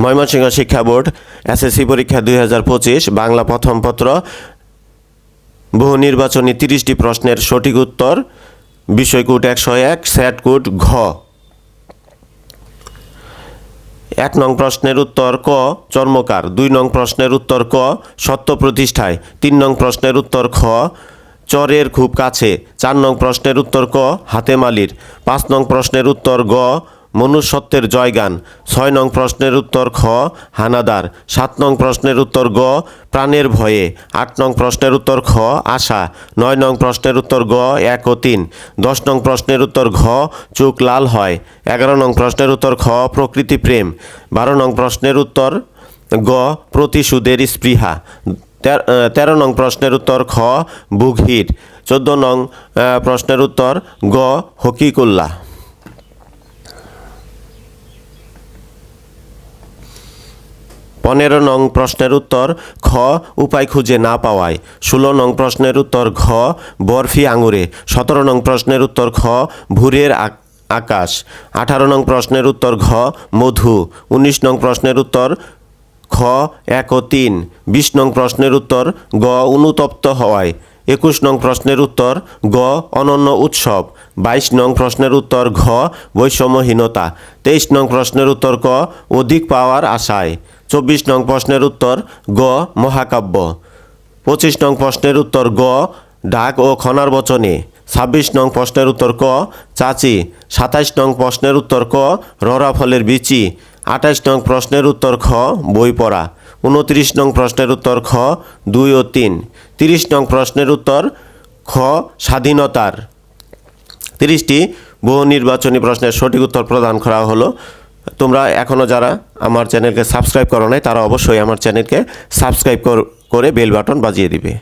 ময়মনসিংহ শিক্ষা board SSC পরীক্ষা 2025 বাংলা প্রথম পত্র বহু নির্বাচনী 30টি প্রশ্নের সঠিক উত্তর বিষয়কোড 101 সেট কোড ঘ। 1 নং প্রশ্নের উত্তর ক চর্মকার, 2 নং প্রশ্নের উত্তর ক সত্য প্রতিষ্ঠায়, 3 নং প্রশ্নের উত্তর খ চরের খুব কাছে, 4 নং প্রশ্নের উত্তর ক হাতেমালির, 5 নং প্রশ্নের উত্তর গ মনুষ্যত্বের জয়গান, 6 নং প্রশ্নের উত্তর খ হানাদার, 7 নং প্রশ্নের উত্তর গ প্রাণের ভয়ে, 8 নং প্রশ্নের উত্তর খ আশা, 9 নং প্রশ্নের উত্তর গ 1 ও 3, 10 নং প্রশ্নের উত্তর ঘ চোখ লাল হয়, 11 নং প্রশ্নের উত্তর খ প্রকৃতি প্রেম, 12 নং প্রশ্নের উত্তর গ প্রতিশোধের স্পৃহা, 13 নং প্রশ্নের উত্তর খ বুঘির, 14 নং প্রশ্নের উত্তর গ হকিকুল্লাহ। 15 নং প্রশ্নের উত্তর খ উপায় খুঁজে না পাওয়ায়, 16 নং প্রশ্নের উত্তর ঘ বরফি আঙুরে, 17 নং প্রশ্নের উত্তর খ ভোরের আকাশ, 18 নং প্রশ্নের উত্তর ঘ মধু, 19 নং প্রশ্নের উত্তর খ 1 ও 3, 20 নং প্রশ্নের উত্তর গ অনুতপ্ত হওয়ায়, 21 নং প্রশ্নের উত্তর গ অনন্য উৎসব, 22 নং প্রশ্নের উত্তর ঘ বৈষম্যহীনতা, 23 নং প্রশ্নের উত্তর ক অধিক পাওয়ার আশায়, 24 নং প্রশ্নের উত্তর গ মহাকাব্য, 25 নং প্রশ্নের উত্তর গ ডাক ও খনার বচনে, 26 নং প্রশ্নের উত্তর ক চাচি, 27 নং প্রশ্নের উত্তর ক ররা ফলের বিচি, 28 নং প্রশ্নের উত্তর খ বই পড়া, 29 নং প্রশ্নের উত্তর খ 2 ও 3, 30 নং প্রশ্নের উত্তর খ স্বাধীনতার। 30টি বহু নির্বাচনী প্রশ্নের সঠিক উত্তর প্রদান করা হলো। তোমরা এখনও যারা আমার চ্যানেলকে সাবস্ক্রাইব করো নাই তারা অবশ্যই আমার চ্যানেলকে সাবস্ক্রাইব করে বেল বাটন বাজিয়ে দিবে।